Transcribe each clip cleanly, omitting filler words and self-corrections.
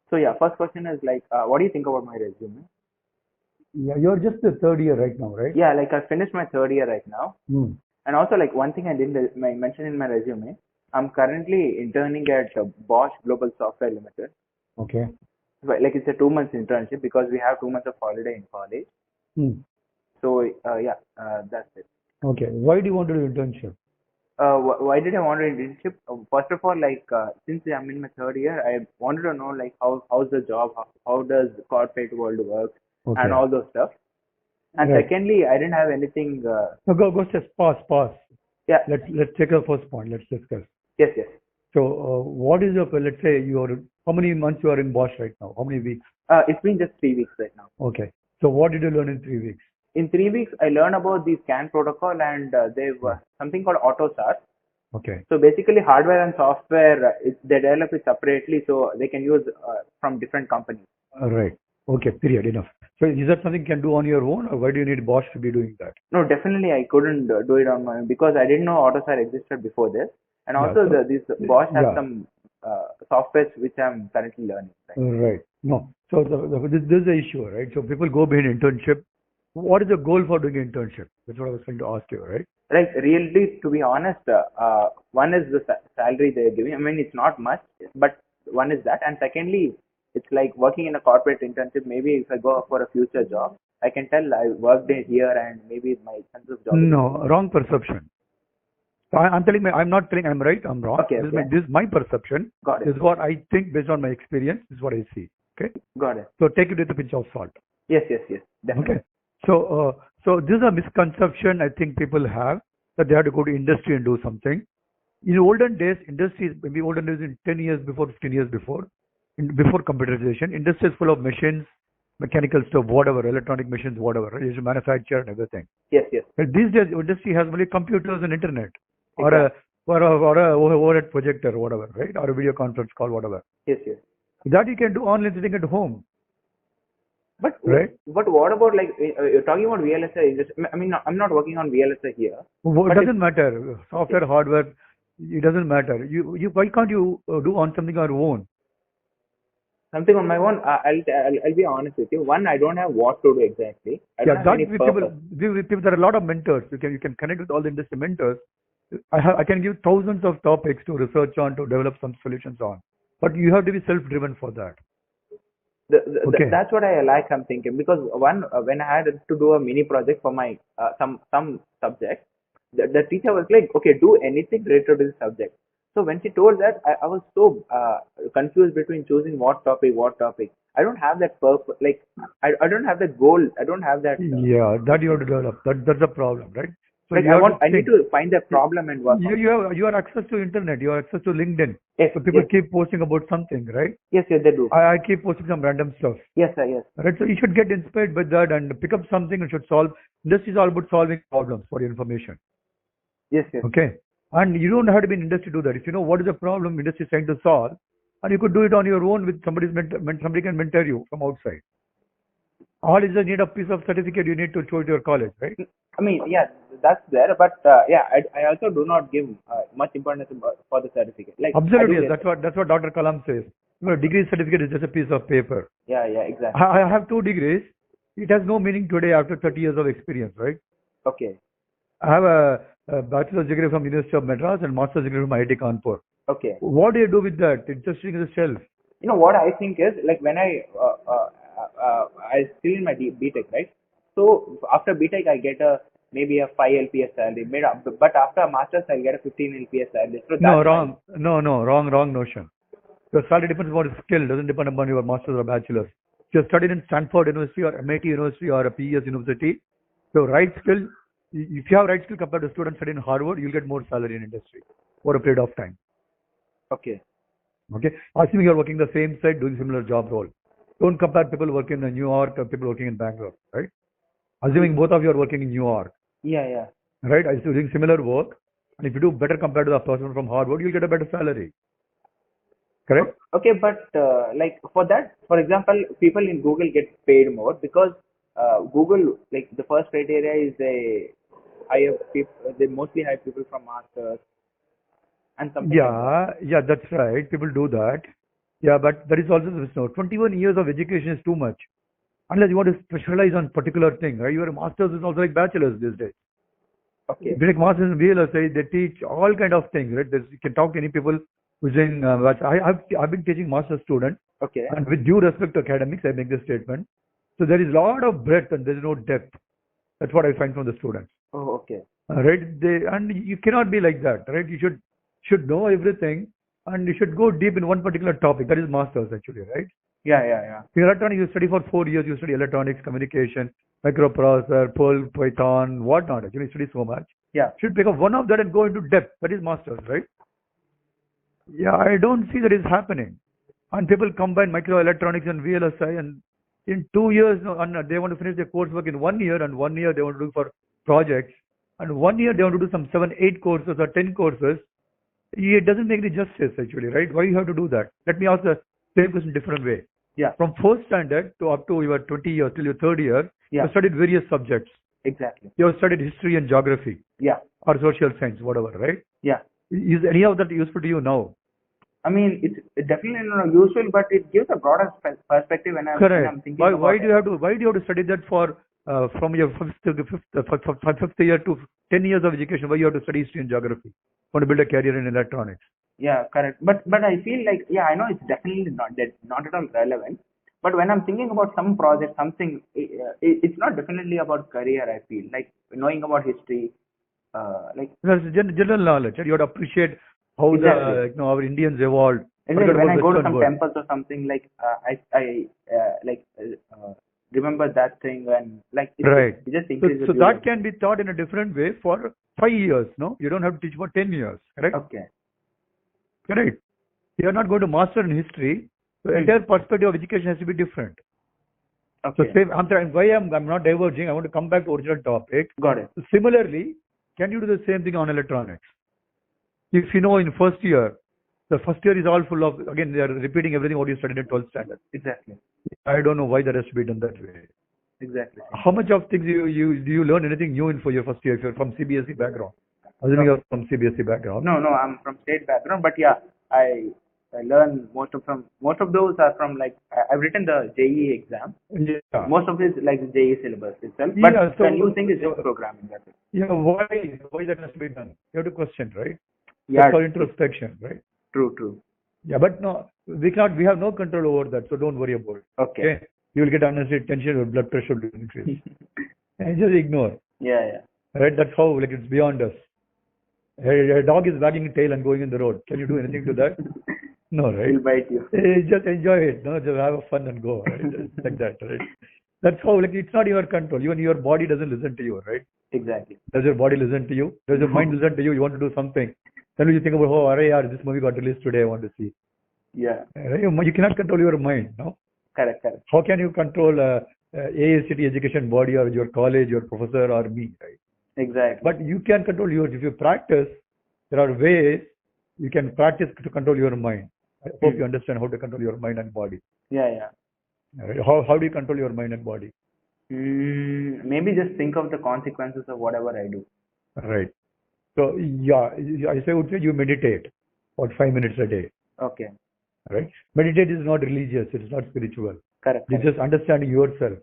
So yeah, first question is like, what do you think about my resume? Yeah, you're just the third year right now, right? Yeah, like I finished my third year right now, Hmm. and also like one thing I didn't mention in my resume, I'm currently interning at Bosch Global Software Limited. Okay. But, like it's a 2 months internship because we have 2 months of holiday in college. Hmm. So yeah, that's it. Okay. Why do you want to do internship? Why did I want an internship? First of all, like since I'm in my third year, I wanted to know like how's the job, how does the corporate world work, and Okay. all those stuff. And Right. secondly, I didn't have anything. No, go just pause. Yeah, Let's take the first point. Let's discuss. yes, yes. So, what is your, let's say how many months you are in Bosch right now? How many weeks? It's been just 3 weeks right now. Okay. So, what did you learn in 3 weeks? In 3 weeks, I learned about the scan protocol and they've Hmm. something called AutoSAR. Okay. So basically, hardware and software they develop it separately, so they can use from different companies. Right. Okay. Period. Enough. So, is that something you can do on your own, or why do you need Bosch to be doing that? No, definitely I couldn't do it on my own because I didn't know AutoSAR existed before this, and Yeah. also So, this Bosch has yeah. some softwares which I'm currently learning. Right? Right. No. So, this is the issue, right? So, people go behind internship. What is the goal for doing internship? That's what I was trying to ask you, right? Like really, to be honest, one is the salary they're giving. I mean, it's not much, but one is that, and secondly, it's like working in a corporate internship. Maybe if I go for a future job, I can tell I worked in here, and maybe my sense of job is No, increased. wrong perception. So I'm not telling I'm right, I'm wrong. Okay, okay, This is my perception. got This it, is what I think based on my experience. This is what I see. Okay. got it. So take it with a pinch of salt. Yes, yes, yes, definitely. Okay. So this is a misconception I think people have that they have to go to industry and do something. In olden days, industries, maybe olden days in 10 years before, 15 years before, before computerization, industry is full of machines, mechanical stuff, whatever, electronic machines, whatever. Right? You should manufacture and everything. Yes, yes, But these days, industry has only computers and internet, or a exactly. overhead projector, or whatever, right? Or a video conference call, whatever. Yes, yes. That you can do online sitting at home, But right? but what about like you're talking about VLSI? I mean, I'm not working on VLSI here, It but if doesn't matter. Software, hardware, it doesn't matter. Why can't you do on something on your own? something on my own, I'll be honest with you. One, I don't have what to do exactly. I Yeah, don't have that any with people, purpose. there are a lot of mentors. You can connect with all the industry mentors. I can give thousands of topics to research on, to develop some solutions on, but you have to be self-driven for that. Okay. That's what I like. I'm thinking because one, when I had to do a mini project for my some subject, the teacher was like, "Okay, do anything related to this subject." So when she told that, I was so confused between choosing what topic, what topic. I don't have that purpose. Like I don't have that goal. I don't have that Yeah, that this you have thing. to develop. That's the problem, right? So Like you have to I need think. to find a problem and work on it. You have access to internet. You have access to LinkedIn. Yes, So people yes, keep posting about something, right? yes, yes, they do. I keep posting some random stuff, Yes, sir, yes, right? So you should get inspired by that and pick up something and should solve. This is all about solving problems for your information. yes, yes. Okay. And you don't have to be in industry to do that. If you know what is the problem industry is trying to solve, and you could do it on your own with somebody can mentor you from outside. All is the need of piece of certificate you need to show to your college, right? I mean, yeah, that's there, but yeah, I also do not give much importance for the certificate. Like I Absolutely, do yes. get it. That's what Dr. Kalam says. Degree certificate is just a piece of paper. Yeah, yeah, exactly. I have 2 degrees. It has no meaning today after 30 years of experience, right? Okay, I have a bachelor's degree from University of Madras and master's degree from IIT Kanpur. okay. What do you do with that? It's just sitting on the shelf. You know what I think is like when I still in my BTech, right? So after BTech, I get a maybe a 5 LPS salary made up, but after masters, I get a 15 LPS salary. So No, that's my wrong. No, wrong notion. Your salary depends upon your skill, doesn't depend upon your master's or bachelor's. If you're studying in Stanford University or MIT University or a PES University, your right skill, if you have right skill compared to students studying in Harvard, you'll get more salary in industry for a period of time. okay. Okay. Assuming you're working the same site, doing similar job role. Don't compare people working in New York or people working in Bangalore, right? Assuming both of you are working in New York, Yeah, yeah. right? As you're doing similar work, and if you do better compared to the person from Harvard, you'll get a better salary. Correct? Okay, but like for that, for example, people in Google get paid more because Google, like the first criteria is they hire people, they mostly hire people from masters and something like that. Yeah, that's right. People do that. Yeah, but that is also the no. 21 years of education is too much. Unless you want to specialize on particular thing, right? Your masters is also like bachelors these days. Okay. If you take masters in VLSI, they teach all kind of things, right? You can talk to any people who's in. I've been teaching master students, Okay. and with due respect to academics, I make this statement. So there is a lot of breadth and there is no depth. That's what I find from the students. Oh, okay. Right? And you cannot be like that, right? You should know everything, and you should go deep in one particular topic. That is masters actually, right? Yeah. In electronics, you study for 4 years. You study electronics, communication, microprocessor, Perl, Python, whatnot. Actually, you study so much. Yeah. Should pick up one of that and go into depth. That is masters, right? Yeah, I don't see that is happening. And people combine microelectronics and VLSI, and in 2 years, no, and they want to finish their coursework in 1 year, and 1 year they want to do for projects, and 1 year they want to do some 7, 8 courses or 10 courses. It doesn't make any justice actually, right? Why you have to do that? Let me ask the same question different way. Yeah. From first standard to up to your 20 years till your third year, Yeah. you studied various subjects. Exactly. You have studied history and geography. Yeah. Or social science, whatever, right? Yeah. Is any of that useful to you now? I mean, it's definitely not useful, but it gives a broader perspective when I'm Correct. thinking Why about do you have to study that for from your fifth year to 10 years of education? Why you have to study history and geography? Want to build a career in electronics? Yeah, correct. But I feel like, yeah, I know it's definitely not at all relevant. But when I'm thinking about some project, something, it's not definitely about career. I feel like knowing about history, like That's general knowledge. And you have to appreciate how Exactly. our Indians evolved. exactly, Forget when about I go to Western some world. temples or something, like I remember that thing, and like Right. it just So, increases. so that can be taught in a different way for 5 years. No, you don't have to teach for 10 years. Correct? Okay. Correct. You are not going to master in history. The entire perspective of education has to be different. So Okay. same, I'm not diverging. I want to come back to original topic. Got it. So similarly, can you do the same thing on electronics? If you know in first year, the first year is all full of, again, they are repeating everything what you studied in 12th standard. Exactly. I don't know why that has to be done that way. Exactly. How much of things do you learn anything new in for your first year if you're from CBSE background? Assuming you're from CBSE background. No, I'm from state background, but yeah, I learn most of those are from, like, I've written the JEE exam. Yeah. Most of it is like the JEE syllabus itself. But Yeah, so- the new thing is just programming. That's it. Yeah, why that has to be done? You have to question, right? Yeah. That's called introspection, right? True. Yeah, but no, we have no control over that, so don't worry about it. Okay. You will get unnecessary tension, your blood pressure will increase. And just ignore. Yeah. Right? That's how, like, it's beyond us. A dog is wagging its tail and going in the road. Can you do anything to that? No, right? He'll bite you. Just enjoy it. No, just have fun and go. Right? Just like that, right? That's how, like, it's not your control. Even your body doesn't listen to you, right? Exactly. Does your body listen to you? Does your mind listen to you? You want to do something. Then you think about, oh, yaar, this movie got released today, I want to see. Yeah. Right? You cannot control your mind, no? Correct. How can you control AICT education body or your college, your professor or me, right? Exactly. But you can control yours. If you practice, there are ways you can practice to control your mind. I hope you understand how to control your mind and body. Yeah. Right? How do you control your mind and body? Maybe just think of the consequences of whatever I do. Right. So, yeah, I would say you meditate for 5 minutes a day. Okay. Right? Meditate is not religious, it is not spiritual. Correct. It's just understanding yourself.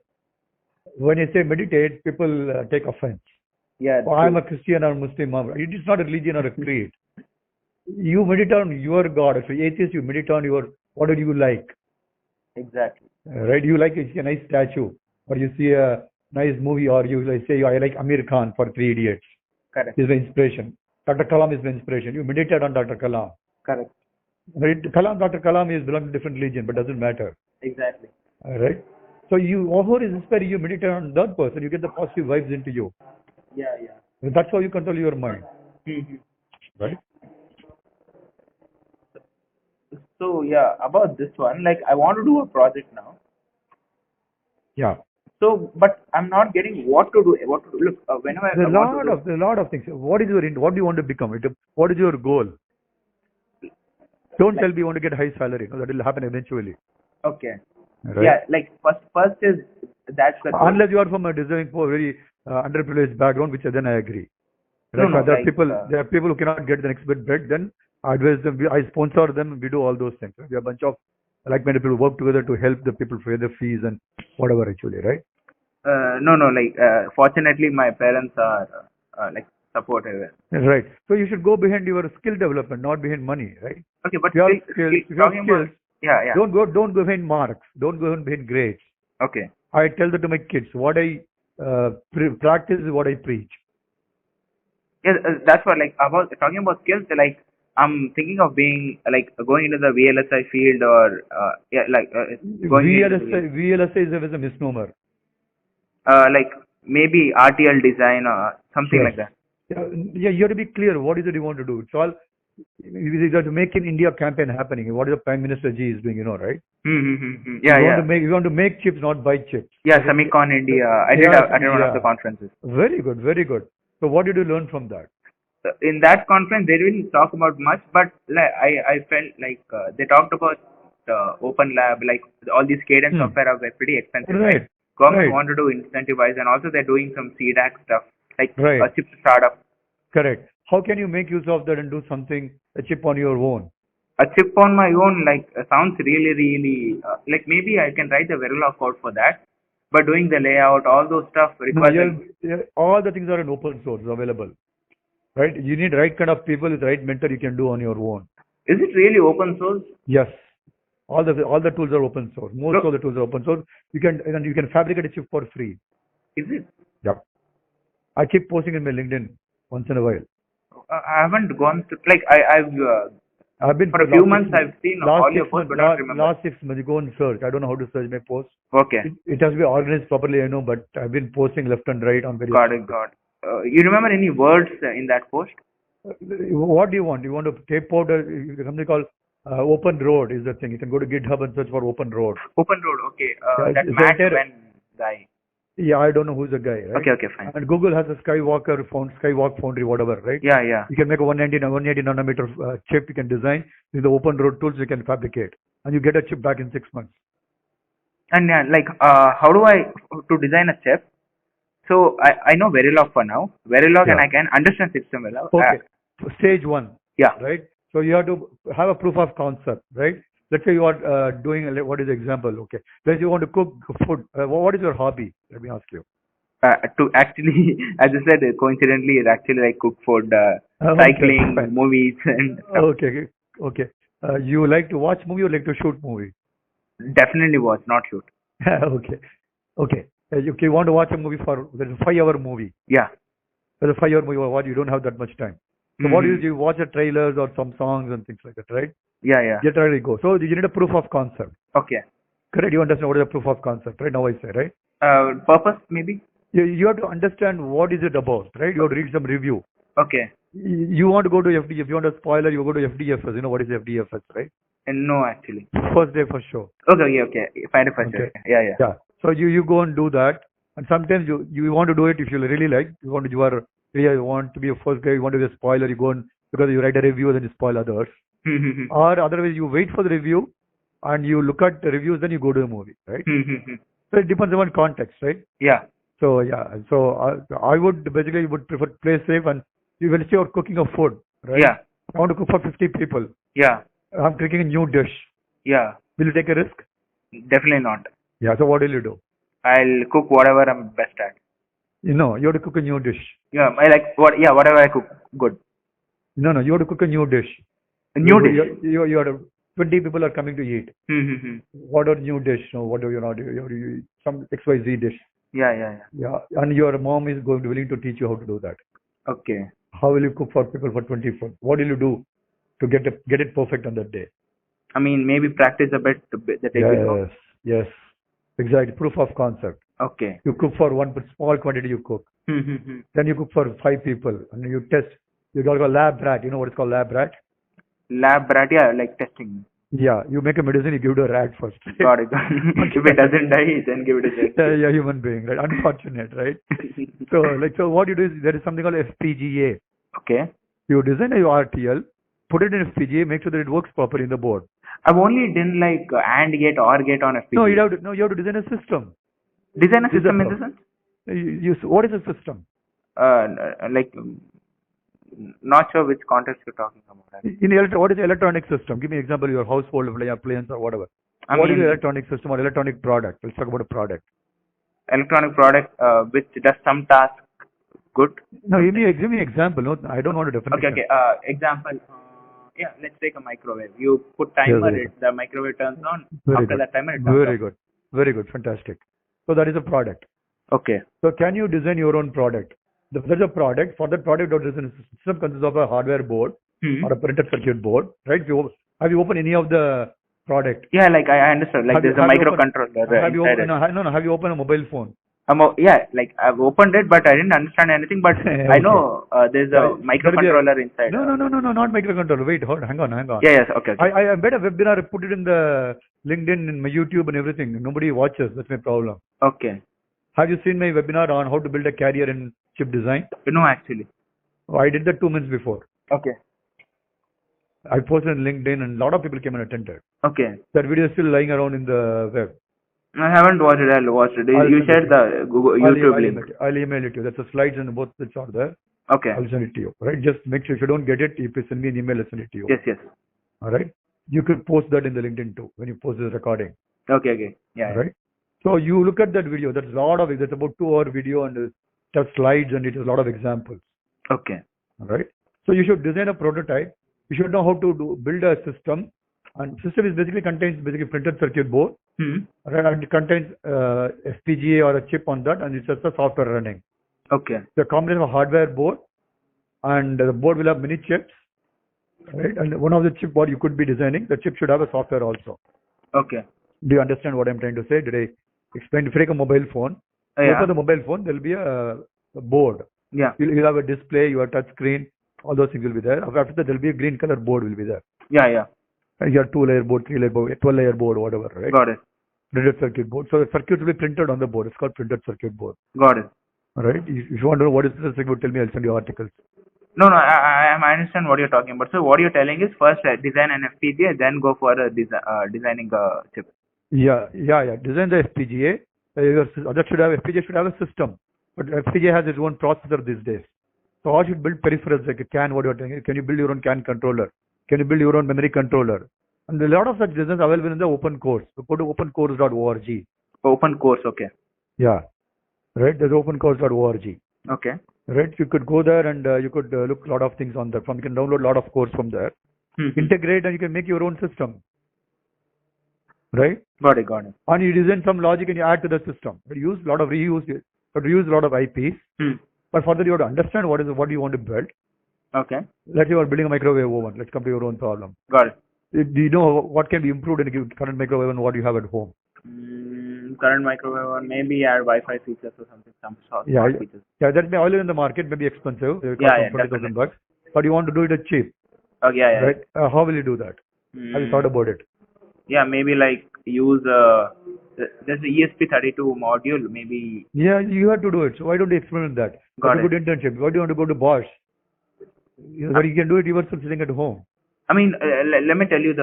When I say meditate, people take offense. Yeah. Oh, I'm a Christian or Muslim. It is not a religion or a creed. You meditate on your God. So atheist, you meditate on what do you like? Exactly. Right? You like a nice statue, or you see a nice movie, or you say, I like Amir Khan for 3 Idiots. Correct. He's my inspiration. Dr. Kalam is my inspiration. You meditate on Dr. Kalam. Correct. Right? Dr. Kalam is belong to different religion, but doesn't matter. Exactly. Right? So whoever is inspiring you, meditate on that person, you get the positive vibes into you. Yeah. That's how you control your mind. Right? So yeah, about this one, like, I want to do a project now. Yeah. So, but I'm not getting what to do. Look, whenever There's I a lot of things. What do you want to become? What is your goal? Don't tell me you want to get high salary. No, that will happen eventually. Okay. Right? Yeah, like first is that's the goal. Unless you are from a deserving poor, very underprivileged background, which then I agree. Right? No, there like, are people who cannot get the next bit bread. Then I advise them. I sponsor them. We do all those things. We have a bunch of like-minded people work together to help the people pay their fees and whatever actually, right? No, no. Like, fortunately, my parents are like supportive. Right. So you should go behind your skill development, not behind money, right? Okay, but If you have still, skills, if you have talking about skills, yeah, yeah. don't go behind marks, don't go behind grades. Okay. I tell that to my kids. What I practice is what I preach. Yeah, that's what like about talking about skills. Like, I'm thinking of being like going into the VLSI field or yeah, like going into the VLSI is a misnomer. like maybe RTL design or something Yes. like that. Yeah, you have to be clear. What is it you want to do? It's all you have to make in India campaign happening. What is the Prime Minister G is doing, right? Yeah, you yeah. You want to make chips, not buy chips. Yeah, Semicon India. I did attend one of the conferences. Very good, very good. So what did you learn from that? In that conference, they didn't talk about much, but like I felt like they talked about open lab, like all these cadence software are pretty expensive, right? Government wanted to incentivize, and also they're doing some CDAC stuff, like a chip startup. Correct. How can you make use of that and do something, a chip on your own? A chip on my own, like sounds really like maybe I can write the Verilog code for that, but doing the layout, all those stuff requires. All the things are in open source available, right? You need right kind of people with right mentor you can do on your own. Is it really open source? Yes. All the tools are open source. Most of the tools are open source. You can fabricate a chip for free. Is it? Yeah. I keep posting in my LinkedIn once in a while. I haven't gone to like I've been for a few months. I've seen all your posts, but I don't remember. Last 6 months, you go and search. I don't know how to search my posts. Okay. It has to be organized properly, I know, but I've been posting left and right on various. Got it. You remember any words in that post? What do you want? You want to tape out something called Open Road is the thing. You can go to GitHub and search for Open Road. Open Road, okay. That Matt Wen guy. Yeah, I don't know who's the guy, right? Okay, fine. And Google has a Skywalk Foundry, whatever, right? Yeah. You can make a 180 nanometer chip you can design. With the Open Road tools you can fabricate. And you get a chip back in 6 months. And like, how do I, to design a chip? So, I know Verilog for now. Verilog and I can understand system well. Okay. Stage 1. Yeah. Right? So, you have to have a proof of concept, right? Let's say you are doing, what is the example? Okay. Let's say you want to cook food. What is your hobby? Let me ask you. To actually, as I said, coincidentally, it's actually like cook food, cycling, movies, and stuff. Okay. You like to watch movie or like to shoot movie? Definitely watch, not shoot. Okay. You want to watch a movie there's a 5-hour movie. Yeah. There's a 5-hour movie. What you don't have that much time. So what do you watch the trailers or some songs and things like that, right? Yeah. Get ready to go. So you need a proof of concept. Okay. Correct. You understand what is a proof of concept, right? Now I say, right? Purpose maybe. You have to understand what is it about, right? You have to read some review. Okay. You want to go to FDF. If you want a spoiler, you go to FDFS. You know what is FDFS, right? No, actually. First day first show. Okay. Find a first show. Yeah. So you go and do that, and sometimes you want to do it if you really like. You want to be a first guy. You want to be a spoiler. You go and because you write a review, then you spoil others. Or otherwise, you wait for the review, and you look at the reviews, then you go to the movie, right? So it depends on context, right? Yeah. So I would basically prefer play safe, and you will say you're cooking a food, right? Yeah. I want to cook for 50 people. Yeah. I'm cooking a new dish. Yeah. Will you take a risk? Definitely not. Yeah. So what will you do? I'll cook whatever I'm best at. You have to cook a new dish. Yeah. I like whatever I cook, good. No. You have to cook a new dish. A new dish. You are 20 people are coming to eat. What are new dish? What do you some XYZ dish? Yeah. And your mom is willing to teach you how to do that. Okay. How will you cook for people for 24? What will you do to get it perfect on that day? I mean, maybe practice a bit the day before. Yes. Exactly. Proof of concept. Okay. You cook for one small quantity. You cook. Then you cook for 5 people, and you test. You got a lab rat. You know what it's called, lab rat? Lab rat, yeah, like testing. Yeah, you make a medicine, you give it to a rat first. Got it. If it doesn't die, then give it a rat. Yeah, human being, right? Unfortunate, right? So what you do is there is something called FPGA. Okay. You design a RTL, put it in FPGA, make sure that it works properly in the board. I've only done like AND gate, OR gate on FPGA. No, you have to design a system. Design a system in the sense? What is a system? Like, not sure which context you're talking about. What is electronic system? Give me an example of your household appliance or whatever. I What is your mean, electronic system or electronic product? Let's talk about a product. electronic product which does some task good. No, Something. give me example. No, I don't want a Okay, definition. okay. Example. Yeah, let's take a microwave. You put Yeah, timer, very good. the microwave turns on. Very After good. that timer, it turns off. Very good. Very good. Fantastic. So that is a product. Okay. So can you design your own product? There's a product. For that product, the system consists of a hardware board Hmm. or a printed circuit board, right? Have you opened any of the product? Yeah, like I understood. Like there's a Have you opened? microcontroller Have you inside opened? it. No, no. Have you opened a mobile phone? Yeah, like I've opened it, but I didn't understand anything. But I Okay. know there's Yeah, a there'll be a microcontroller inside. no, not microcontroller. Wait, hold, hang on, hang on. Yeah, yes. Okay, okay. I made a webinar, I put it in the LinkedIn, in my YouTube and everything. Nobody watches. That's my problem. Okay. Have you seen my webinar on how to build a carrier in chip design? No, actually. Oh, I did that 2 months before. Okay. I posted on LinkedIn and a lot of people came and attended. Okay. That video is still lying around in the web. I haven't watched it. I'll watch it. I'll You send it shared to the Google, you. YouTube link. I'll email it to you. That's the slides and both which are there. Okay. I'll send it to you. Right? Just make sure if you don't get it, you send me an email, I'll send it to you. Yes, yes. All right. You could post that in the LinkedIn too when you post this recording. Okay, okay. Yeah. Right. So you look at that video. That's a lot of it. That's about 2 hour video and it has slides and it has a lot of examples. Okay. All right. So you should design a prototype. You should know how to build a system. And system is contains printed circuit board. Hmm. Right, and it contains FPGA or a chip on that, and it's just a software running. Okay. The combination of hardware board, and the board will have many chips. Right, and one of the chip what you could be designing, the chip should have a software also. Okay. Do you understand what I'm trying to say? Did I explain? If you take a mobile phone, Yeah. for the mobile phone, there will be a board. Yeah. You'll have a display, your touch screen, all those things will be there. After that, there will be a green color board will be there. Yeah, yeah. And your 2-layer board, 3-layer board, 12-layer board, whatever, right? Got it. Printed circuit board. So the circuit will be printed on the board. It's called printed circuit board. Got it. All right. If you want to know what is printed circuit board, tell me. I'll send you articles. No, no, I understand what you're talking about. So what you're telling is first design an FPGA, then go for designing a chip. Yeah. Design the FPGA. FPGA should have a system, but FPGA has its own processor these days. So all should build peripherals like a CAN. What you're telling? Can you build your own CAN controller? Can you build your own memory controller? And a lot of such designs available in the open course. So go to opencourse.org. Open course, okay. Yeah. Right. There's opencourse.org. Okay. Right. You could go there and you could look a lot of things on that. You can download a lot of course from there. Mm-hmm. Integrate and you can make your own system. Right. Got it, got it. And you design some logic and you add to the system. You use a lot of reuse, but reuse a lot of IPs. But further, you have to understand what you want to build. Okay. Let's say you are building a microwave oven. Let's come to your own problem. Got it. Do you know what can be improved in a current microwave oven? What you have at home? Current microwave oven, maybe add Wi-Fi features or something, some sort of features. Yeah, that may available in the market, may be expensive. They Yeah, cost $20,000. But you want to do it cheap. Okay, yeah. Right? How will you do that? Have you thought about it? Yeah, maybe like use there's a ESP32 module, maybe. Yeah, you have to do it. So why don't you experiment that? Got it. Good internship. Why do you want to go to Bosch? But you can do it yourself sitting at home. I mean, let me tell you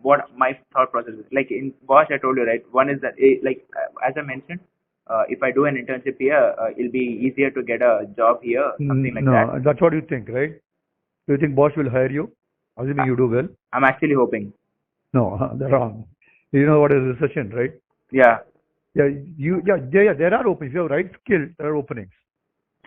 what my thought process is. Like in Bosch, I told you, right? One is that, as I mentioned, if I do an internship here, it'll be easier to get a job here, something like that. No, that's what you think, right? Do you think Bosch will hire you? Assuming you do well. I'm actually hoping. No, they're wrong. You know what is recession, right? Yeah. Yeah, there are openings. If you have right skill, there are openings.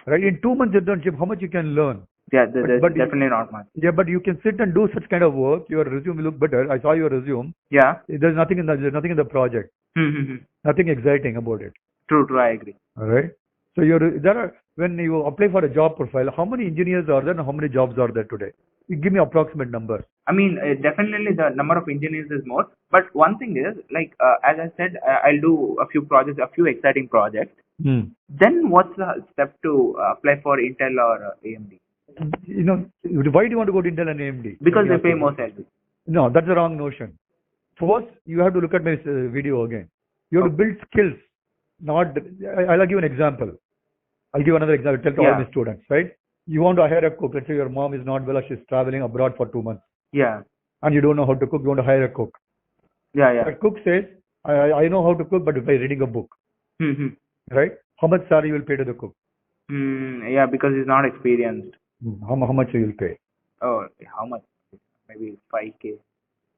Right? In 2 months internship, how much you can learn? Yeah, there's definitely not much. Yeah, but you can sit and do such kind of work. Your resume will look better. I saw your resume. Yeah. There's nothing in the project. Nothing exciting about it. True, I agree. All right. So when you apply for a job profile, how many engineers are there and how many jobs are there today? You give me approximate number. I mean, definitely the number of engineers is more. But one thing is, like, as I said, I'll do a few exciting projects. Then what's the step to apply for Intel or AMD? You know, why do you want to go to Intel and AMD? Because they pay more salary. No, that's the wrong notion. First, you have to look at my video again. You have to build skills. I'll give you an example. I'll give another example. Tell to all my students, right? You want to hire a cook. Let's say your mom is not well or she's traveling abroad for 2 months. Yeah. And you don't know how to cook. You want to hire a cook. Yeah. The cook says, I know how to cook, but by reading a book. Right? How much salary you will pay to the cook? Yeah, because he's not experienced. How much you will pay? Oh, how much? Maybe 5K.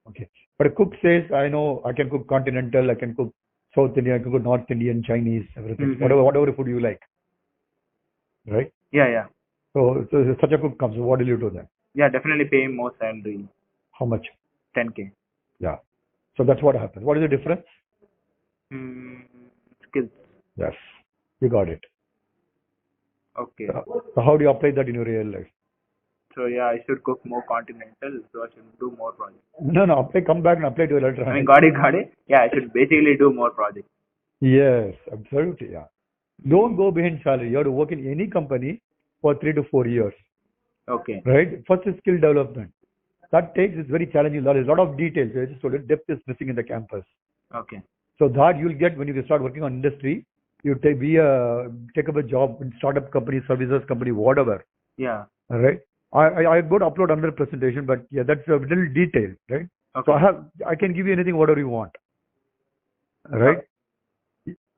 Okay. But a cook says, I know I can cook continental, I can cook South Indian, I can cook North Indian, Chinese, everything. Whatever food you like, right? Yeah. So if such a cook comes, what will you do then? Yeah, definitely pay more salary. How much? 10K. Yeah. So that's what happens. What is the difference? Skills. Yes. You got it. Okay. So how do you apply that in your real life? So yeah, I should cook more continental, so I should do more projects. No, come back and apply to your letter. I mean, got it. Yeah, I should basically do more projects. Yes, absolutely. Yeah. Don't go behind salary. You have to work in any company for 3 to 4 years. Okay. Right? First is skill development. That takes, it's very challenging. There is a lot of details. I just told you, depth is missing in the campus. Okay. So that you'll get when you start working on industry. You take up a job in startup company, services company, whatever. Yeah. All right. I'm going to upload another presentation, but yeah, that's a little detail, right? Okay. So I can give you anything, whatever you want. Right?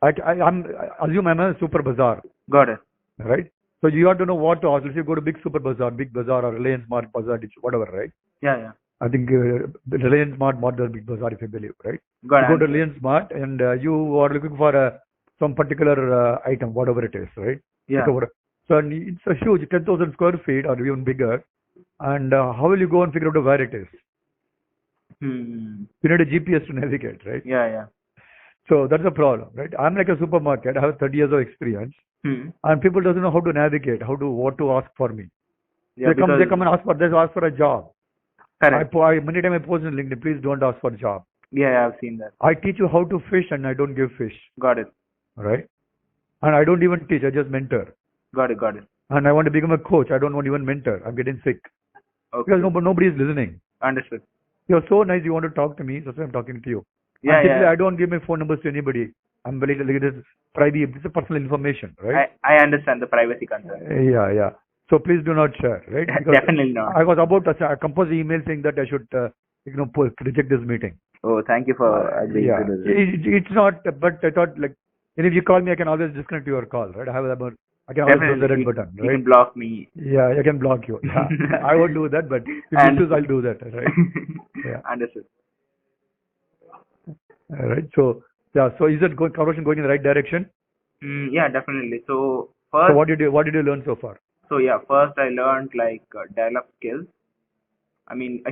Assume I'm a super bazaar. Got it. Right? So you have to know what to ask. Let's say you go to big super bazaar, big bazaar or Reliance Mart bazaar, whatever, right? Yeah. I think Reliance Mart the big bazaar, if you believe, right? Got it. You go to Reliance Mart and you are looking for some particular item, whatever it is, right? Yeah. So it's a huge 10,000 square feet or even bigger. And how will you go and figure out where it is? You need a GPS to navigate, right? Yeah. So that's the problem, right? I'm like a supermarket. I have 30 years of experience. And people doesn't know how to navigate, what to ask for me. Yeah, they come and ask for a job. Correct. Many times I post on LinkedIn, please don't ask for a job. Yeah, I've seen that. I teach you how to fish and I don't give fish. Got it. Right? And I don't even teach, I just mentor. Got it. And I want to become a coach. I don't want to even mentor. I'm getting sick. Okay. Because nobody is listening. Understood. You're so nice, you want to talk to me, that's why I'm talking to you. Yeah. I don't give my phone numbers to anybody. I'm very like this private, this is personal information, right? I understand the privacy concern. Yeah. So please do not share, right? Because definitely not. I was about to compose an email saying that I should, reject this meeting. Oh, thank you for agreeing to this. It's not, but I thought and if you call me, I can always disconnect your call, right? I can always press the red button, right? You can block me. Yeah, I can block you. Yeah. I won't do that, but if you choose, I'll do that, right? Yeah. Understood. All right. So is it conversation going in the right direction? Yeah, definitely. So first, so what did you learn so far? So yeah, first I learned develop skills. I mean,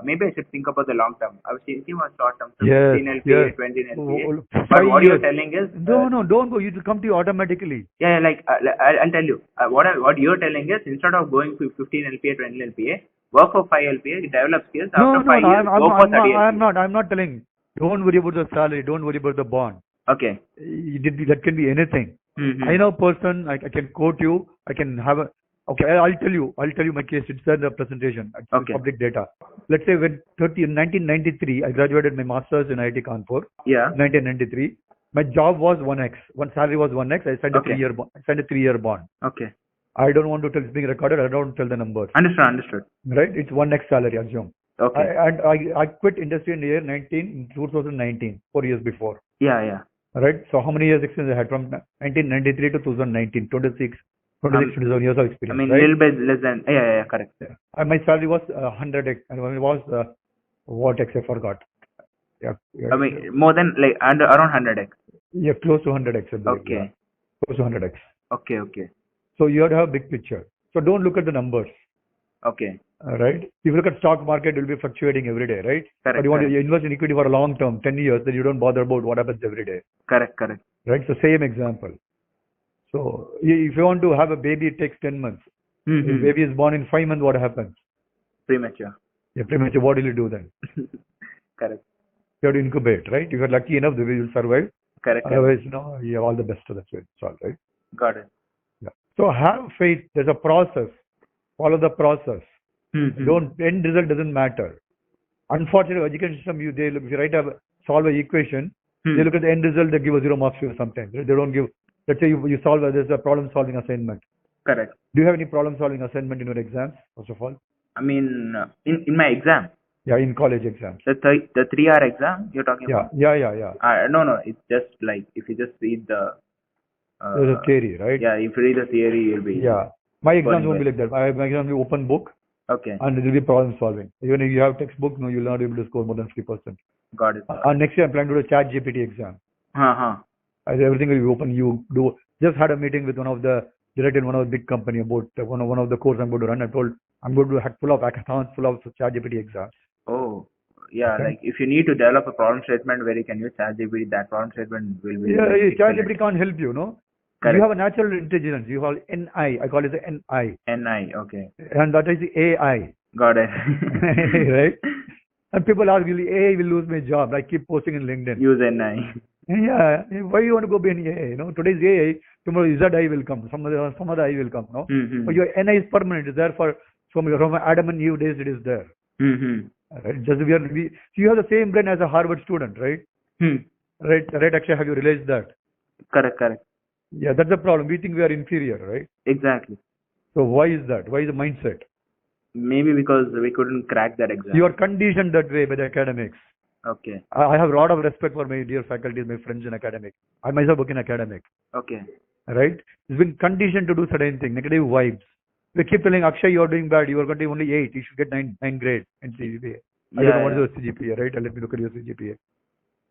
maybe I should think about the long term. I was thinking about short term, so 15 LPA, 20 LPA. But what you're telling is no, don't go. You will come to you automatically. Yeah, I'll tell you. What you're telling is instead of going to 15 LPA, 20 LPA, work for 5 LPA, develop skills. After 5 years, go for 30 LPA. I'm not telling. Don't worry about the salary. Don't worry about the bond. Okay. That can be anything. I know a person. I can quote you. I can have a. Okay, I'll tell you my case. It's in the presentation. It's public data. Let's say in 1993, I graduated my master's in IIT Kanpur. Yeah. 1993. My job was 1x. One salary was 1x. I signed a 3-year bond. Okay. I don't want to tell. It's being recorded. I don't tell the numbers. Understood. Right? It's 1x salary, assume. Okay. I quit industry in the year 2019, 4 years before. Yeah. Right? So how many years experience I had from 1993 to 2019? 26 years of experience. I mean, right? little bit less than. Yeah, correct. Yeah. And my salary was 100x. And it was what x? I forgot. Yeah. I mean, more than around 100x. Yeah, close to 100x. I believe. Okay. Yeah. Close to 100x. Okay. So you have to have a big picture. So don't look at the numbers. Okay. Right? If you look at stock market, it will be fluctuating every day, right? Correct. But you want to invest in equity for a long term, 10 years, then you don't bother about what happens every day. Correct. Right? So same example. So if you want to have a baby, it takes 10 months. If the baby is born in 5 months, what happens? Premature. Yeah, premature. What will you do then? Correct. You have to incubate, right? If you're lucky enough, the baby will survive. Correct. Otherwise, you have all the best to that's it. It's all right. Got it. Yeah. So have faith. There's a process. Follow the process. End result doesn't matter. Unfortunately, education system, if you solve an equation, they look at the end result, they give a 0 marks to you sometimes. They don't give. Let's say you solve, there's a problem solving assignment. Correct. Do you have any problem solving assignment in your exams, first of all? I mean, in my exam. Yeah, in college exams. The 3-hour exam you're talking about? Yeah. No, it's just if you just read the. There's a theory, right? Yeah, if you read the theory, you'll be. Yeah. My exams won't be like that. My exams will be open book. Okay. and it will be problem solving. Even if you have textbook, no, you'll not be able to score more than 50%. Got it. And next year I'm planning to do a chat GPT exam. Uh-huh. Everything will be open. You do just had a meeting with one of the director in one of the big company about one of the course I'm going to run. I told I'm going to have full of hackathons, full of chat GPT exams. Oh, yeah. Okay. Like if you need to develop a problem statement where you can use ChatGPT, that problem statement will be Yeah, like chat excellent. GPT can't help you, no? Correct. You have a natural intelligence. You have NI. I call it the NI, NI. Okay. and that is the AI, Got it. right? And people ask, will AI will lose my job? I keep posting in LinkedIn. Use NI. Yeah, why you want to go behind AI? You know, today's AI, tomorrow ZI will come, some other I will come. No, Mm-hmm. but your NI is permanent. It's there for from Adam and Eve days. It is there. Right? Just so you have the same brain as a Harvard student, right? Right. Actually, have you realized that? Correct. Yeah, that's the problem. We think we are inferior, right? Exactly. So why is that? Why is the mindset? Maybe because we couldn't crack that exam. You are conditioned that way by the academics. Okay. I have a lot of respect for my dear faculties, my friends in academics. I myself work in academics. Okay. Right? It's been conditioned to do certain things, negative vibes. We keep telling Akshay, you are doing bad. You are getting only 8. You should get 9 grade in CGPA. I don't know what is your CGPA, right? Let me look at your CGPA.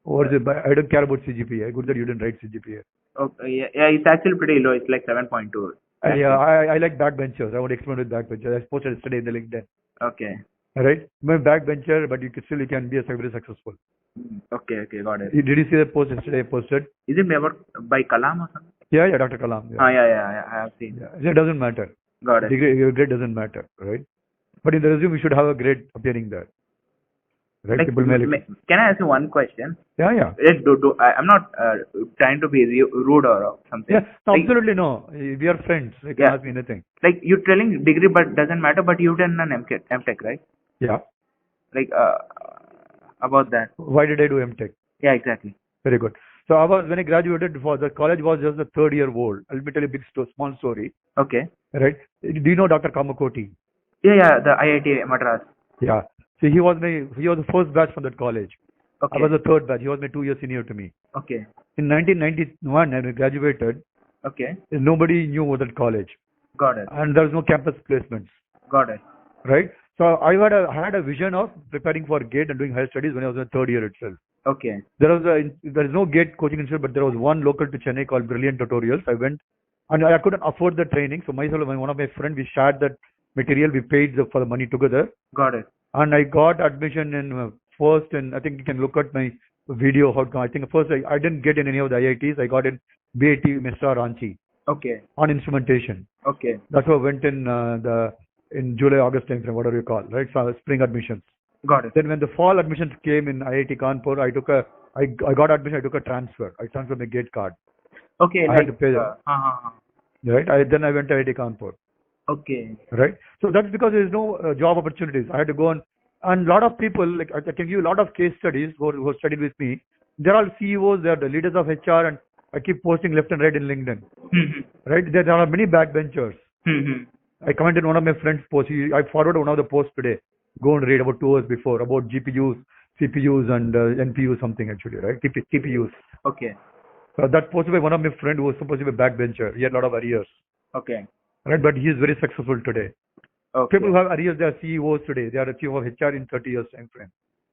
What is it? I don't care about CGPA. Good that you didn't write CGPA. Okay. Yeah. It's actually pretty low. It's like 7.2. Yeah, I like backbenchers. I want to experiment with backbenchers. I posted yesterday in the LinkedIn. Okay. Right? I'm a backbencher, but you can be very successful. Okay. Got it. Did you see the post yesterday I posted? Is it about by Kalam or something? Yeah, Dr. Kalam. Yeah. Yeah. I have seen. Yeah. It doesn't matter. Got it. Your grade doesn't matter, right? But in the resume, you should have a grade appearing there. Right? Like, People can I ask you one question? Yeah. I'm not trying to be rude or something. Yeah, no, absolutely no. We are friends. You can ask me anything. Like you're telling degree, but doesn't matter. But you've done an MTech, right? Yeah. Like about that. Why did I do MTech? Yeah, exactly. Very good. So when I graduated, the college was just the third year old. Let me tell you a small story. Okay. Right? Do you know Dr. Kamakoti? Yeah, the IIT Madras. Yeah. So he was the first batch from that college. Okay. I was the third batch. He was my 2 years senior to me. Okay. In 1991, when I graduated, okay, nobody knew about that college. Got it. And there was no campus placements. Got it. Right? So I had a vision of preparing for GATE and doing higher studies when I was in the third year itself. Okay. There is no GATE coaching institute, but there was one local to Chennai called Brilliant Tutorials. I went, and I couldn't afford the training, so myself and one of my friends, we shared that material. We paid for the money together. Got it. And I got admission in first, and I think you can look at my video. I think first I didn't get in any of the IITs. I got in BIT Mr. Ranchi. Okay. On instrumentation. Okay. That's why I went in July, August time frame, whatever you call, right? So spring admissions. Got it. Then when the fall admissions came in IIT Kanpur, I got admission. I took a transfer. I transferred my GATE card. Okay. I had to pay that. Right. Then I went to IIT Kanpur. Okay. Right. So that's because there is no job opportunities. I had to go on, and a lot of people, like I can give you a lot of case studies who studied with me. They're all CEOs. They're the leaders of HR, and I keep posting left and right in LinkedIn. Right. There are many backbenchers. I commented one of my friends' posts. I forwarded one of the posts today. Go and read about 2 hours before about GPUs, CPUs, and NPUs something actually, right? TPUs. Okay. So that posted by one of my friends who was supposed to be a backbencher. He had a lot of arrears. Okay. Right, but he is very successful today. Okay. People who have arrears, they are CEOs today. They are the chief of HR in 30 years time frame.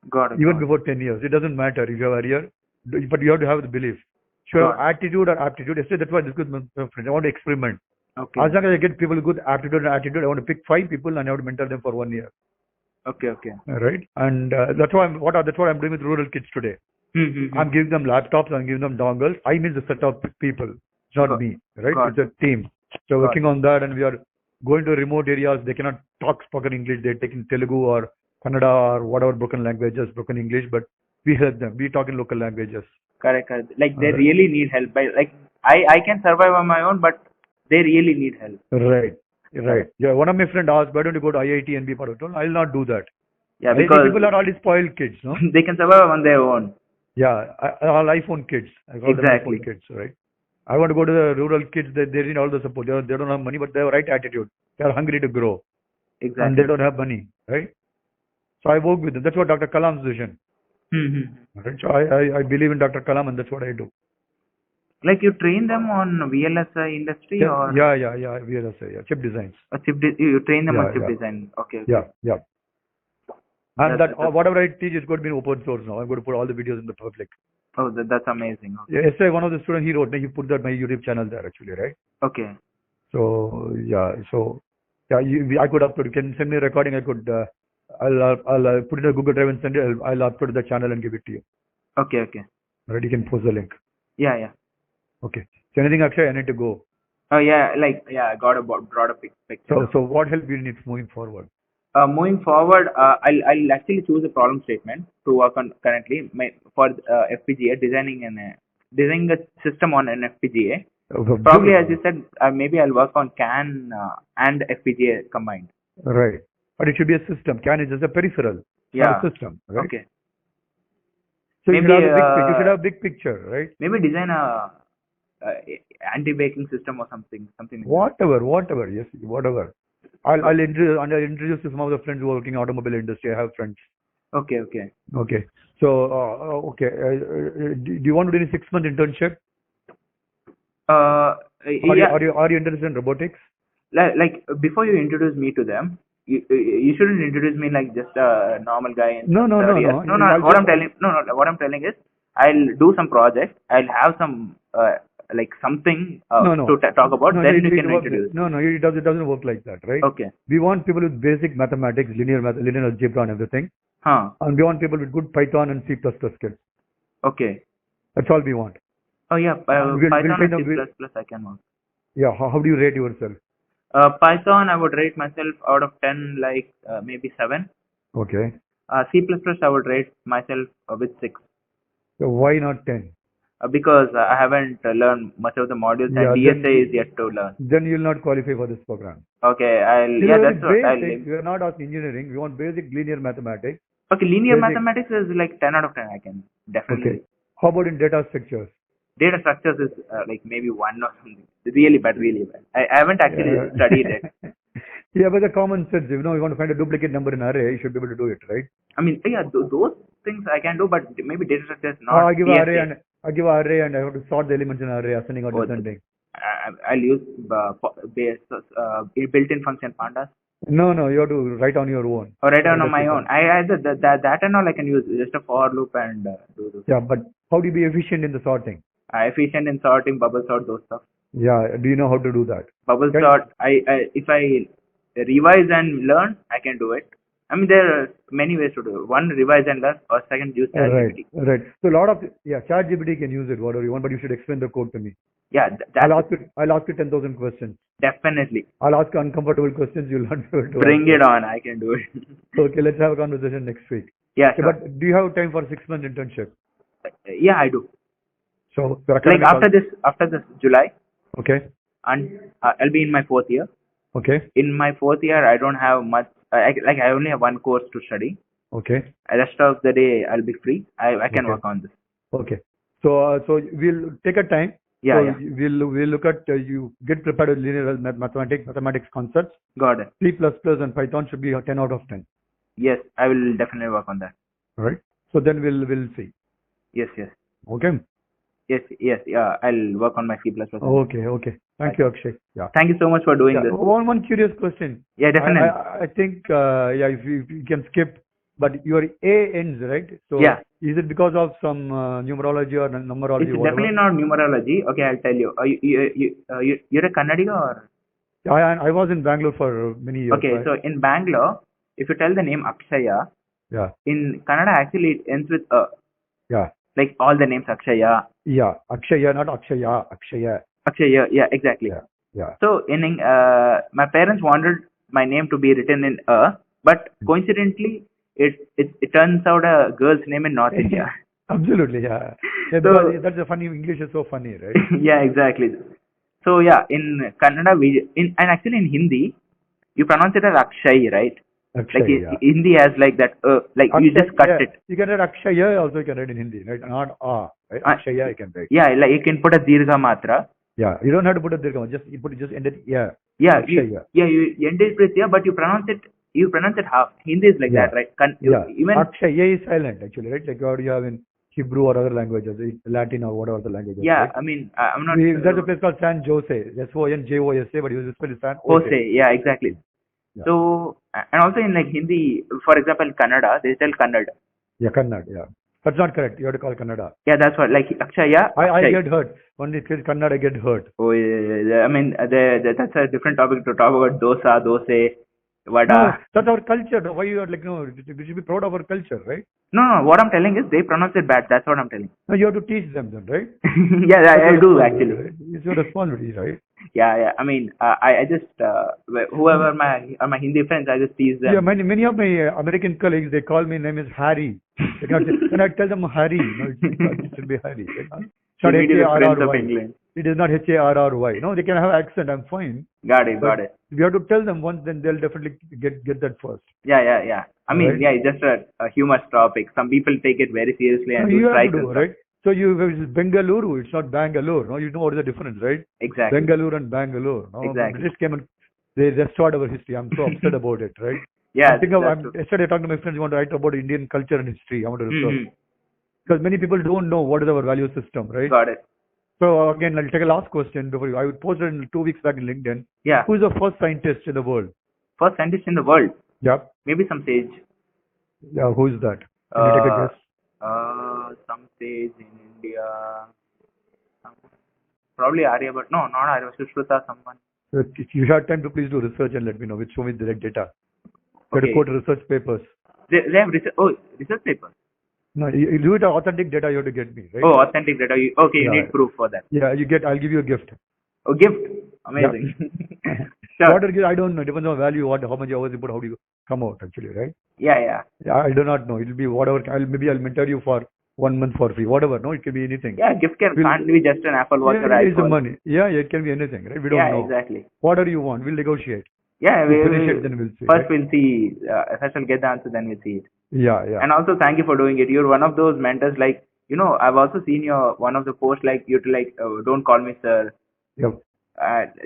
Got it. Even before 10 years. It doesn't matter if you have arrear, but you have to have the belief. Sure, attitude or aptitude. Yesterday, that's why I discussed with my friend. I want to experiment. Okay. As long as I get people with good aptitude and attitude, I want to pick 5 people and I want to mentor them for 1 year. Okay. Right, and that's what I'm doing with rural kids today. I'm giving them laptops. I'm giving them dongles. I mean the set of people, it's not me. Right, it's a team. So working on that, and we are going to remote areas. They cannot talk spoken English. They're taking Telugu or Kannada or whatever broken languages, broken English. But we help them. We talk in local languages. Correct. Like they really need help. Like I can survive on my own, but they really need help. Right. Yeah. One of my friends asked, "Why don't you go to IIT and be part of it?" I'll not do that. Yeah, because IIT people are all these spoiled kids, no? They can survive on their own. Yeah, all iPhone kids. I call them iPhone kids, right? I want to go to the rural kids. They need all the support. They don't have money, but they have right attitude. They are hungry to grow. Exactly. And they don't have money, right? So I work with them. That's what Dr. Kalam's vision. Right? So I believe in Dr. Kalam, and that's what I do. Like you train them on VLSI industry Yeah, or yeah. VLSI, yeah. Chip designs. a you train them on Yeah, chip yeah, design. Okay, okay. yeah. And That, that that, whatever I teach is going to be open source now. I'm going to put all the videos in the public. that's amazing. Yeah, Okay. yesterday, one of the students he wrote, he put that my YouTube channel there actually, right? Okay. So I could upload. You can send me a recording. I could. I'll put it in a Google Drive and send it. I'll upload the channel and give it to you. Okay, okay. Right? You can post the link. Yeah, yeah. Okay. So anything, Akshay? I need to go. Oh yeah, like yeah, I got a broader picture now. So what help you need moving forward? Moving forward, I'll actually choose a problem statement to work on currently for FPGA designing a system on an FPGA. Probably, as you said, maybe I'll work on CAN and FPGA combined. Right. But it should be a system. CAN is just a peripheral, not Yeah. a system, right? Okay. So Maybe you should have a big picture, right? maybe design a anti-baking system or something like Whatever. Yes, whatever. I'll introduce to some of the friends who are working in automobile industry. I have friends. that. Okay, okay. Okay. So okay. Do you want to do any 6-month internship? Yeah. Are you interested in robotics? Like before you introduce me to them, you shouldn't introduce me like just a normal guy. No. What I'm telling, no. What I'm telling is, I'll do some project. I'll have some like something to talk about. No, then you can introduce. No. It doesn't work like that, right? Okay. We want people with basic mathematics, linear algebra, and everything. And we want people with good Python and C++ skills. Okay. That's all we want. Oh yeah, We'll Python and train C++ I can work. Yeah. How do you rate yourself? Python I would rate myself out of 10 like maybe 7. Okay. C++ I would rate myself with 6. So why not 10? Because I haven't learned much of the modules and DSA is yet to learn. Then you'll not qualify for this program. Okay, that's what I'll leave. We are not asking engineering. We want basic linear mathematics. Okay, linear mathematics is like 10 out of 10. I can definitely. Okay. How about in data structures? Data structures is like maybe 1 or something. Really bad. I haven't actually studied it. Yeah, but the common sense, you want to find a duplicate number in an array, you should be able to do it, right? I mean, yeah, those things I can do, but maybe data structures not. I give an array and I have to sort the elements in an array, ascending or descending. I'll use built-in function pandas. No, you have to write on your own. Or write on my own. That and all I can use just a for loop and do those. Yeah, but how do you be efficient in the sorting? Efficient in sorting, bubble sort, those stuff. Yeah, do you know how to do that? Bubble sort, if I revise and learn, I can do it. I mean, there are many ways to do it. One, revise and learn, or second, use ChatGPT. Right. So ChatGPT can use it, whatever you want, but you should explain the code to me. Yeah, I'll ask you 10,000 questions. Definitely. I'll ask you uncomfortable questions. You'll not be able to bring it on. I can do it. Okay, let's have a conversation next week. Yeah, sure. But do you have time for 6-month internship? Yeah, I do. So like after this July. Okay. And I'll be in my 4th year. Okay. In my 4th year, I don't have much. I only have one course to study. Okay. The rest of the day, I'll be free. I can work on this. Okay. So we'll take a time. Yeah. We'll look at you get prepared with linear mathematics concepts. Got it. C++ and Python should be a 10 out of 10. Yes, I will definitely work on that. All right. So then we'll see. Yes. Okay. Yes. Yeah, I'll work on my C++. Okay. Thank you, Akshay. Yeah. Thank you so much for doing this. One curious question. Yeah, definitely. I think if you can skip, but your A ends, right? So yeah. Is it because of some numerology or numerology? It's definitely not numerology. Okay, I'll tell you. You're a Kannadiga or? I was in Bangalore for many years. Okay, right? So in Bangalore, if you tell the name Akshaya, in Kannada actually it ends with a. Yeah. Like all the names Akshaya. Yeah, Akshaya, not Akshaya. Akshaya. Akshaya, yeah, exactly. Yeah. So in my parents wanted my name to be written in a, but coincidentally, it turns out a girl's name in North India. Absolutely, yeah. So that's a funny. English is so funny, right? Yeah, exactly. So yeah, in Kannada, and actually in Hindi, you pronounce it as Akshay, right? Akshay, like Hindi has like that, like Akshay, you just cut it. You can write Akshaya, also you can write in Hindi, right? Not right? Akshaya, you can write. Yeah, like you can put a dirgha matra. Yeah, you don't have to put a dirgha, just end it. Yeah. Yeah, you end it with but you pronounce it half. Hindi is like that, right? Even Akshaya is silent actually, right? Like what you have in Hebrew or other languages, Latin or whatever the languages. Yeah, Right? I mean, I'm not There's a sure. place called San Jose, Sonjose, but you spell it San Jose. Jose, yeah, exactly. Yeah. So, and also in like Hindi, for example, Kannada, they tell Kannada. Yeah, Kannada. Yeah, that's not correct. You have to call Kannada. Yeah, that's what, like Akshaya, I Akshay. get hurt. When it says Kannada, I get hurt. Oh, yeah. I mean, that's a different topic to talk about dosa, dose, No, vada. that's our culture. Why you are like, no, we should be proud of our culture, right? No, what I'm telling is they pronounce it bad. That's what I'm telling. No, you have to teach them then, right? Yeah, That's I your do responsibility, actually. right? It's your responsibility, right? Yeah. I mean, I just whoever my Hindi friends, I just tease them. Yeah, many of my American colleagues, they call me name is Harry. They cannot say, when I tell them Harry, no, it should be Harry. Right? It's You not need the Prince of Harry. England. It is not Harry. No, they can have accent. I'm fine. Got it. But we have to tell them once, then they'll definitely get that first. Yeah. I mean, Right? yeah, it's just a humorous topic. Some people take it very seriously No, and you do have strikes to and do, stuff. right? So it's Bengaluru, it's not Bangalore. No, you know what is the difference, right? Exactly. Bengaluru and Bangalore. No, Exactly. British came and they restored our history. I'm so upset about it, right? Yeah. Yesterday I talked to my friends, I want to write about Indian culture and history. I want to research. Mm-hmm. Because many people don't know what is our value system, right? Got it. So again, I'll take a last question before you. I would post it in 2 weeks back in LinkedIn. Yeah. Who is the first scientist in the world? First scientist in the world. Yeah. Maybe some sage. Yeah, who is that? Can you take a guess? Some sage in India. Probably Arya, but no, not Arya. Sushruta, someone. If you have time to please do research and let me know. Which show me direct data. You have to Okay. quote research papers. They have research papers. No, you do it authentic data you have to get me, right? Oh, authentic data. Okay, you Yeah. need proof for that. Yeah, I'll give you a gift. Oh, gift. Amazing. Sure. What I don't know. Depends on value, how much hours you put, how do you come out actually, right? Yeah. Yeah, I do not know. It'll be whatever. Maybe I'll mentor you for 1 month for free. Whatever. No, it can be anything. Yeah, gift can't be just an Apple Watch or It's the iPhone. money. Yeah, it can be anything, right? We don't know. Exactly. Whatever you want, we'll negotiate. Yeah, We'll finish it, then we'll see. First Right? we'll see. First I'll get the answer, then we'll see it. Yeah. And also, thank you for doing it. You're one of those mentors. Like, I've also seen your one of the posts. Like, you to like, don't call me sir. Yep.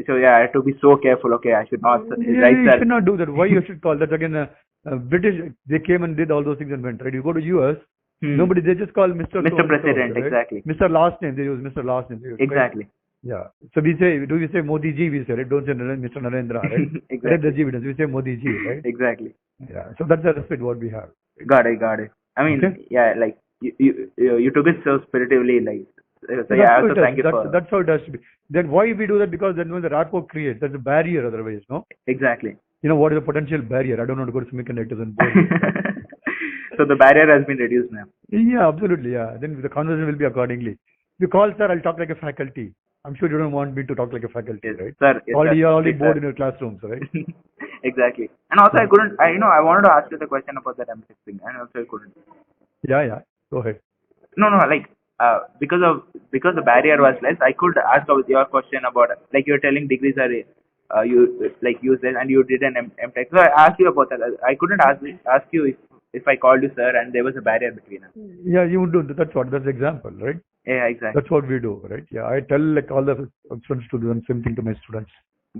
So yeah, I have to be so careful. Okay, I should not write You sir. should not do that. Why you should call? That's again, British. They came and did all those things and went. Right? You go to US. Nobody. They just call Mr. Mr. President, right? Exactly. Mr. Last name. They use Mr. Last name. Exactly. Right? Yeah. So we say Modi ji? We say, right? Don't say Mr. Narendra, right? Exactly. The G we say Modi ji, right? Exactly. Yeah. So that's the respect what we have. Got it. I mean, Okay. yeah, like you took it so spiritively, like. So yeah, also thank you for. That's how it has to be. Then why we do that? Because then when the rapport creates, that's a barrier otherwise, no? Exactly. What is the potential barrier? I don't know to go to semiconductors and board. So the barrier has been reduced now. Yeah, absolutely. Yeah. Then the conversation will be accordingly. If you call sir, I'll talk like a faculty. I'm sure you don't want me to talk like a faculty, Yes, right? sir. Yes, You're already Yes, bored sir. in your classrooms, right? Exactly. And also I couldn't. I wanted to ask you the question about that M6 thing, and also I couldn't. Yeah. Go ahead. No, like because the barrier was less, I could ask about your question about like you're telling degrees are useless, and you did an M.Tech. So I asked you about that. I couldn't ask you if I called you sir and there was a barrier between us. Yeah, you do. That's the example, right? Yeah, exactly. That's what we do, right? Yeah, I tell like all the students to do the same thing to my students.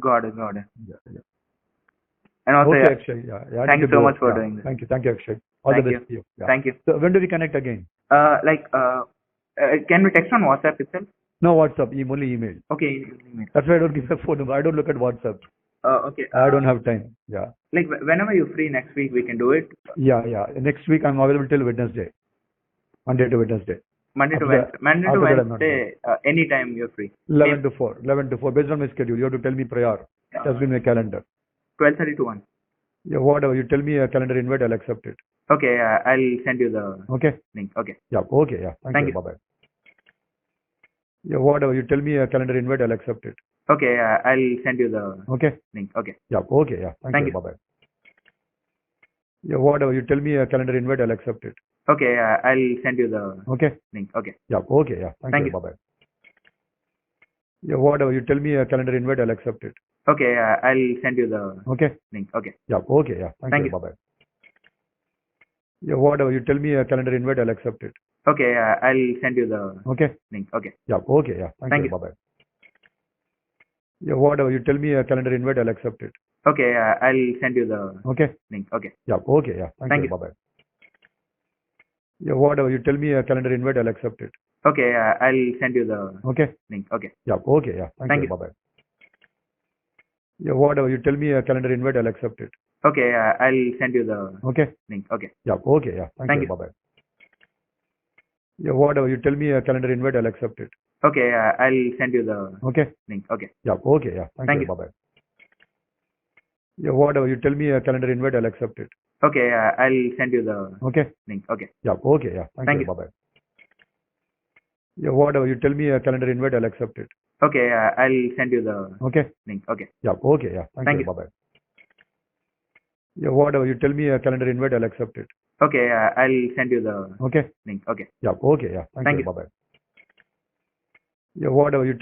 Got it. Yeah. And also, Okay, Akshay. Yeah. Thank you so much for doing this. Thank you, Akshay. All Thank the you. best to you. Yeah. Thank you. So when do we connect again? Can we text on WhatsApp itself? No WhatsApp, only email. Okay, email. That's why I don't give a phone number. I don't look at WhatsApp. Okay. I don't have time. Yeah. Like whenever you're free next week, we can do it. Yeah. Next week I'm available till Wednesday. Monday to Wednesday. Monday to Wednesday, anytime you're free. 11 to 4. Based on my schedule. You have to tell me prior. Just give me a calendar. 12:30 to 1. Yeah, whatever. You tell me a calendar invite, I'll accept it. Okay, I'll send you the link. Okay. Yeah, okay. Yeah. Thank you. Bye-bye. Yeah, whatever. You tell me a calendar invite, I'll accept it. Okay, I'll send you the link. Okay. Yeah, okay. Yeah. Thank you. Bye-bye. Yeah, whatever. You tell me a calendar invite, I'll accept it. Okay, I'll send you the link. Okay. Yeah, okay. Yeah. Thank you. Bye-bye. Yeah, whatever. You tell me a calendar invite, I'll accept it. Okay, I'll send you the link. Okay. Yeah, okay. Yeah. Thank you. Bye-bye. Yeah, whatever. You tell me a calendar invite, I'll accept it. Okay, I'll send you the link. Okay. Yeah, okay. Yeah. Thank you. Bye-bye. Yeah, whatever. You tell me a calendar invite, I'll accept it. Okay, I'll send you the link. Okay. Yeah, okay. Yeah. Thank you. Bye-bye. Yeah, whatever. You tell me a calendar invite, I'll accept it. Okay, I'll send you the Okay. link. Okay. Yeah. Okay. Yeah. Thank Thank you. you. Bye bye. Yeah, whatever. You tell me a calendar invite, I'll accept it. Okay, I'll send you the Okay. link. Okay. Yeah. Okay. Yeah. Thank Thank you. you. Bye bye. Yeah, whatever. You tell me a calendar invite, I'll accept it. Okay, I'll send you the Okay. link. Okay. Yeah. Okay. Yeah. Thank Thank you. you. Bye bye. Yeah, whatever. You tell me a calendar invite, I'll accept it. Okay, I'll send you the Okay. link. Okay. Yeah. Okay. Yeah. Thank Thank you. you. Bye bye. Yeah, whatever. You tell me a calendar invite, I'll accept it. Okay, I'll send you the Okay. link. Okay. Yeah. Okay. Yeah. Thank Thank you. you. Bye bye. Yeah, whatever. You tell me a calendar invite, I'll accept it. Okay, I'll send you the Okay. link. Okay. Yeah. Okay. Yeah. Thank Thank you. you. Bye bye. Yeah, whatever. You